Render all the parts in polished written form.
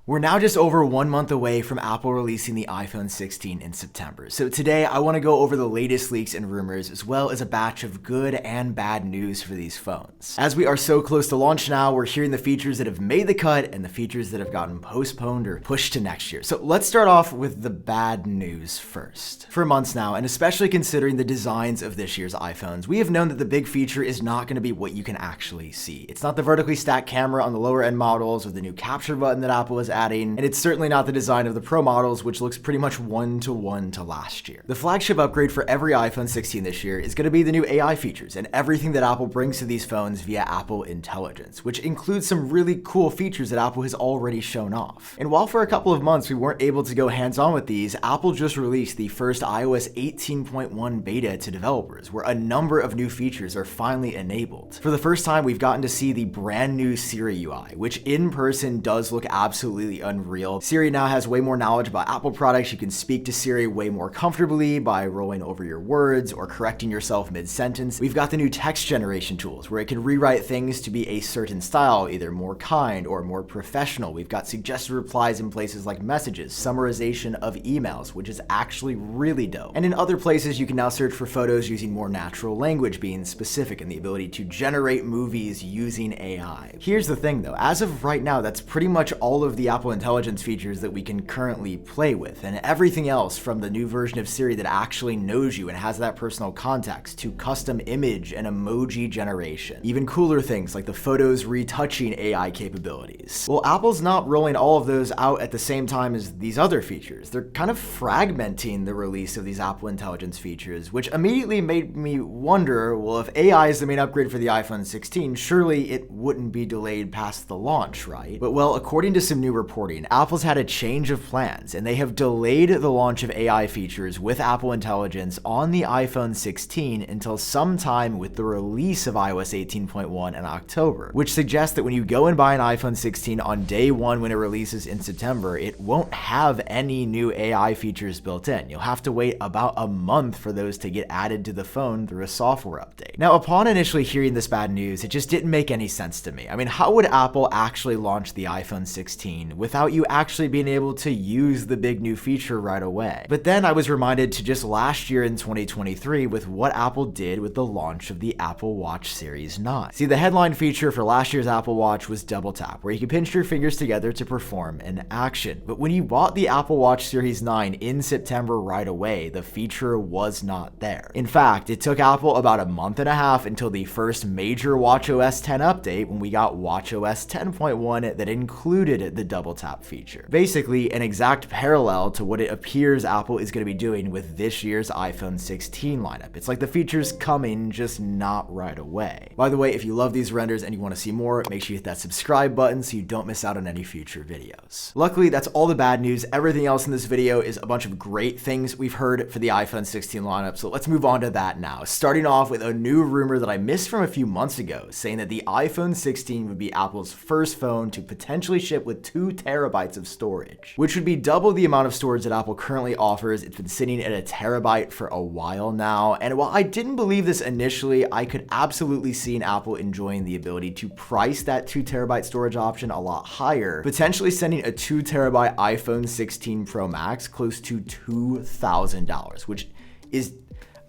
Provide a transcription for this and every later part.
We're now just over 1 month away from Apple releasing the iPhone 16 in September. So today I want to go over the latest leaks and rumors, as well as a batch of good and bad news for these phones. As we are so close to launch now, we're hearing the features that have made the cut and the features that have gotten postponed or pushed to next year. So let's start off with the bad news first. For months now, and especially considering the designs of this year's iPhones, we have known that the big feature is not going to be what you can actually see. It's not the vertically stacked camera on the lower end models or the new capture button that Apple is adding, and it's certainly not the design of the Pro models, which looks pretty much one-to-one to last year. The flagship upgrade for every iPhone 16 this year is going to be the new AI features and everything that Apple brings to these phones via Apple Intelligence, which includes some really cool features that Apple has already shown off. And while for a couple of months we weren't able to go hands-on with these, Apple just released the first iOS 18.1 beta to developers, where a number of new features are finally enabled. For the first time, we've gotten to see the brand new Siri UI, which in person does look absolutely unreal. Siri now has way more knowledge about Apple products. You can speak to Siri way more comfortably by rolling over your words or correcting yourself mid-sentence. We've got the new text generation tools where it can rewrite things to be a certain style, either more kind or more professional. We've got suggested replies in places like messages, summarization of emails, which is actually really dope. And in other places, you can now search for photos using more natural language, being specific, and the ability to generate movies using AI. Here's the thing though, as of right now, that's pretty much all of the Apple Intelligence features that we can currently play with, and everything else from the new version of Siri that actually knows you and has that personal context to custom image and emoji generation. Even cooler things like the photos retouching AI capabilities. Well, Apple's not rolling all of those out at the same time as these other features. They're kind of fragmenting the release of these Apple Intelligence features, which immediately made me wonder, well, if AI is the main upgrade for the iPhone 16, surely it wouldn't be delayed past the launch, right? But well, according to some new reporting, Apple's had a change of plans, and they have delayed the launch of AI features with Apple Intelligence on the iPhone 16 until sometime with the release of iOS 18.1 in October, which suggests that when you go and buy an iPhone 16 on day one when it releases in September, it won't have any new AI features built in. You'll have to wait about a month for those to get added to the phone through a software update. Now, upon initially hearing this bad news, it just didn't make any sense to me. I mean, how would Apple actually launch the iPhone 16 without you actually being able to use the big new feature right away? But then I was reminded to just last year in 2023 with what Apple did with the launch of the Apple Watch Series 9. See, the headline feature for last year's Apple Watch was Double Tap, where you could pinch your fingers together to perform an action. But when you bought the Apple Watch Series 9 in September right away, the feature was not there. In fact, it took Apple about a month and a half until the first major watchOS 10 update when we got watchOS 10.1 that included the Double Tap feature. Basically, an exact parallel to what it appears Apple is going to be doing with this year's iPhone 16 lineup. It's like the feature's coming, just not right away. By the way, if you love these renders and you want to see more, make sure you hit that subscribe button so you don't miss out on any future videos. Luckily, that's all the bad news. Everything else in this video is a bunch of great things we've heard for the iPhone 16 lineup, so let's move on to that now. Starting off with a new rumor that I missed from a few months ago, saying that the iPhone 16 would be Apple's first phone to potentially ship with 2 terabytes of storage, which would be double the amount of storage that Apple currently offers. It's been sitting at 1 terabyte for a while now, and while I didn't believe this initially, I could absolutely see Apple enjoying the ability to price that 2 terabyte storage option a lot higher, potentially sending a 2 terabyte iPhone 16 Pro Max close to $2,000, which is,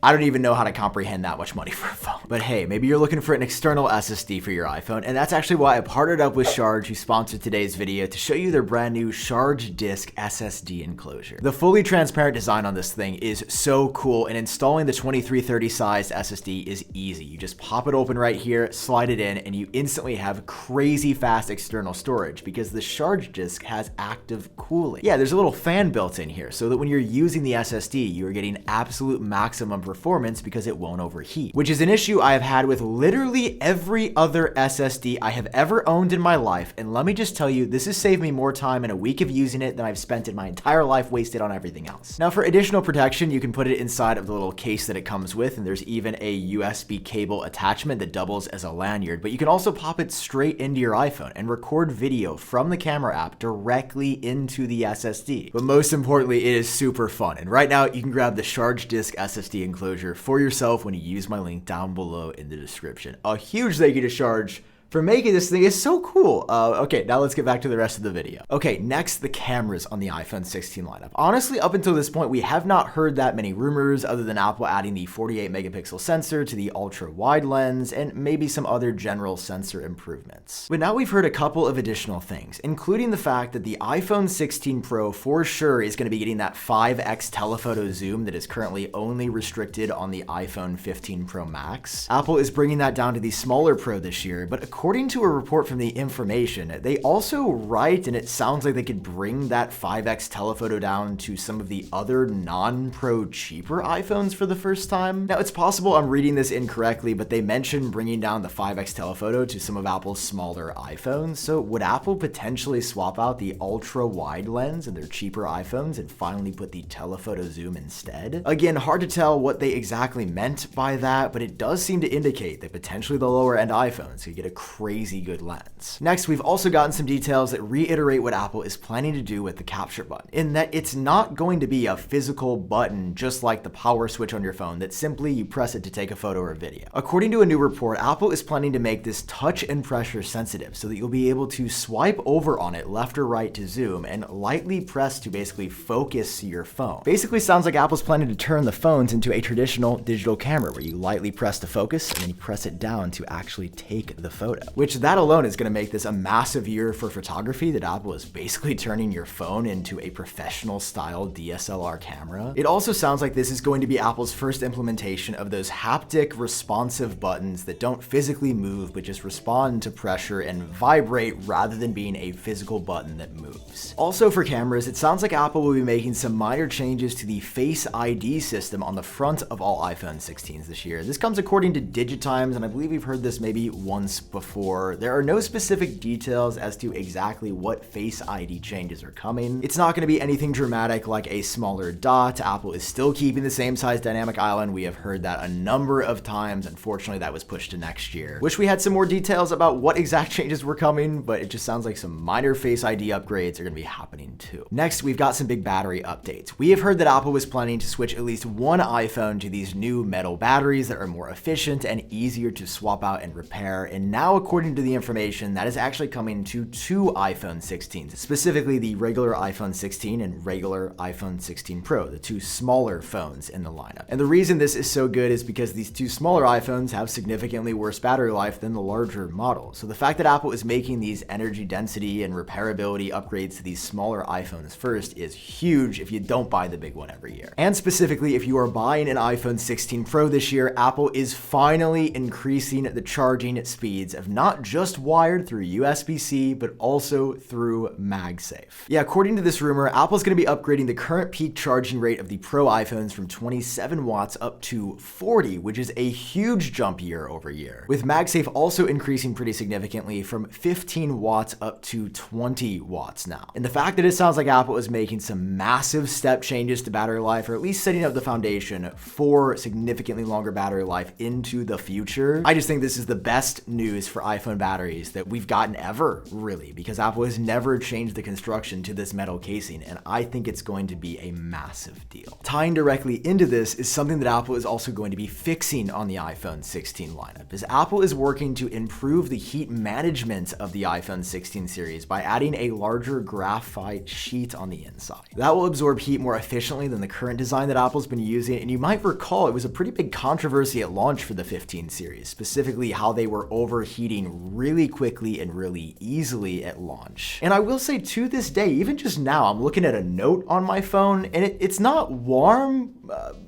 I don't even know how to comprehend that much money for a phone. But hey, maybe you're looking for an external SSD for your iPhone, and that's actually why I partnered up with Charge, who sponsored today's video, to show you their brand new Charge Disk SSD enclosure. The fully transparent design on this thing is so cool, and installing the 2330 sized SSD is easy. You just pop it open right here, slide it in, and you instantly have crazy fast external storage because the Charge Disk has active cooling. Yeah, there's a little fan built in here so that when you're using the SSD, you're getting absolute maximum performance because it won't overheat, which is an issue I have had with literally every other SSD I have ever owned in my life. And let me just tell you, this has saved me more time in a week of using it than I've spent in my entire life wasted on everything else. Now, for additional protection, you can put it inside of the little case that it comes with, and there's even a USB cable attachment that doubles as a lanyard, but you can also pop it straight into your iPhone and record video from the camera app directly into the SSD. But most importantly, it is super fun. And right now, you can grab the Charge Disk SSD enclosure for yourself when you use my link down below in the description. A huge thank you to Charge for making this thing. Is so cool. Okay, now let's get back to the rest of the video. Okay, next, the cameras on the iPhone 16 lineup. Honestly, up until this point, we have not heard that many rumors other than Apple adding the 48 megapixel sensor to the ultra wide lens and maybe some other general sensor improvements. But now we've heard a couple of additional things, including the fact that the iPhone 16 Pro for sure is going to be getting that 5x telephoto zoom that is currently only restricted on the iPhone 15 Pro Max. Apple is bringing that down to the smaller Pro this year, but according to a report from The Information, they also write, and it sounds like they could bring that 5x telephoto down to some of the other non-Pro cheaper iPhones for the first time. Now, it's possible I'm reading this incorrectly, but they mentioned bringing down the 5x telephoto to some of Apple's smaller iPhones. So would Apple potentially swap out the ultra wide lens in their cheaper iPhones and finally put the telephoto zoom instead? Again, hard to tell what they exactly meant by that, but it does seem to indicate that potentially the lower end iPhones could get a crazy good lens. Next, we've also gotten some details that reiterate what Apple is planning to do with the capture button, in that it's not going to be a physical button just like the power switch on your phone that simply you press it to take a photo or video. According to a new report, Apple is planning to make this touch and pressure sensitive so that you'll be able to swipe over on it left or right to zoom and lightly press to basically focus your phone. Basically sounds like Apple's planning to turn the phones into a traditional digital camera where you lightly press to focus and then you press it down to actually take the photo, which that alone is going to make this a massive year for photography, that Apple is basically turning your phone into a professional style DSLR camera. It also sounds like this is going to be Apple's first implementation of those haptic responsive buttons that don't physically move but just respond to pressure and vibrate rather than being a physical button that moves. Also for cameras, it sounds like Apple will be making some minor changes to the Face ID system on the front of all iPhone 16s this year. This comes according to Digitimes, and I believe we've heard this maybe once before. There are no specific details as to exactly what Face ID changes are coming. It's not going to be anything dramatic like a smaller dot. Apple is still keeping the same size dynamic island. We have heard that a number of times. Unfortunately, that was pushed to next year. Wish we had some more details about what exact changes were coming, but it just sounds like some minor Face ID upgrades are going to be happening too. Next, we've got some big battery updates. We have heard that Apple was planning to switch at least one iPhone to these new metal batteries that are more efficient and easier to swap out and repair, and now according to The Information, that is actually coming to two iPhone 16s, specifically the regular iPhone 16 and regular iPhone 16 Pro, the two smaller phones in the lineup. And the reason this is so good is because these two smaller iPhones have significantly worse battery life than the larger model. So the fact that Apple is making these energy density and repairability upgrades to these smaller iPhones first is huge if you don't buy the big one every year. And specifically, if you are buying an iPhone 16 Pro this year, Apple is finally increasing the charging speeds of not just wired through USB-C, but also through MagSafe. Yeah, according to this rumor, Apple's going to be upgrading the current peak charging rate of the Pro iPhones from 27 watts up to 40, which is a huge jump year over year, with MagSafe also increasing pretty significantly from 15 watts up to 20 watts now. And the fact that it sounds like Apple is making some massive step changes to battery life, or at least setting up the foundation for significantly longer battery life into the future, I just think this is the best news for iPhone batteries that we've gotten ever, really, because Apple has never changed the construction to this metal casing, and I think it's going to be a massive deal. Tying directly into this is something that Apple is also going to be fixing on the iPhone 16 lineup, as Apple is working to improve the heat management of the iPhone 16 series by adding a larger graphite sheet on the inside. That will absorb heat more efficiently than the current design that Apple's been using, and you might recall it was a pretty big controversy at launch for the 15 series, specifically how they were overheating really quickly and really easily at launch. And I will say, to this day, even just now, I'm looking at a note on my phone and it's not warm,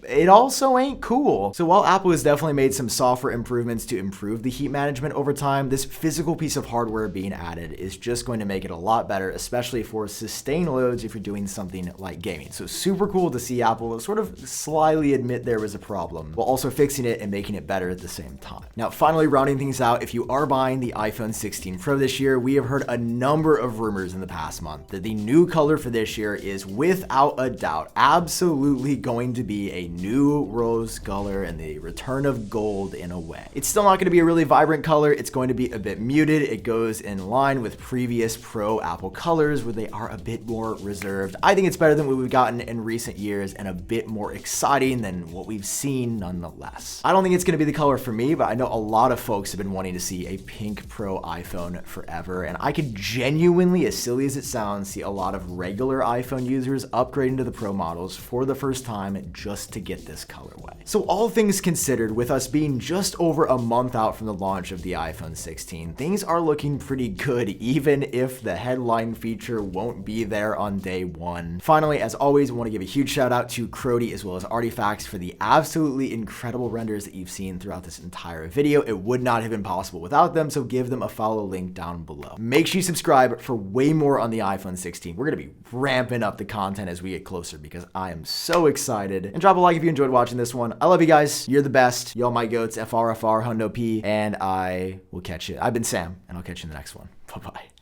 it also ain't cool. So while Apple has definitely made some software improvements to improve the heat management over time, this physical piece of hardware being added is just going to make it a lot better, especially for sustained loads if you're doing something like gaming. So super cool to see Apple sort of slyly admit there was a problem, while also fixing it and making it better at the same time. Now, finally rounding things out, if you are buying the iPhone 16 Pro this year, we have heard a number of rumors in the past month that the new color for this year is without a doubt absolutely going to be a new rose color and the return of gold in a way. It's still not going to be a really vibrant color. It's going to be a bit muted. It goes in line with previous Pro Apple colors where they are a bit more reserved. I think it's better than what we've gotten in recent years and a bit more exciting than what we've seen nonetheless. I don't think it's going to be the color for me, but I know a lot of folks have been wanting to see a pink Pro iPhone forever, and I could genuinely, as silly as it sounds, see a lot of regular iPhone users upgrading to the Pro models for the first time just to get this colorway. So all things considered, with us being just over a month out from the launch of the iPhone 16, things are looking pretty good, even if the headline feature won't be there on day one. Finally, as always, I want to give a huge shout out to Crody as well as Artifacts for the absolutely incredible renders that you've seen throughout this entire video. It would not have been possible without them, so give them a follow link down below. Make sure you subscribe for way more on the iPhone 16. We're going to be ramping up the content as we get closer because I am so excited. And drop a like if you enjoyed watching this one. I love you guys. You're the best. Y'all my goats. FRFR, Hundo P. And I will catch you. I've been Sam, and I'll catch you in the next one. Bye-bye.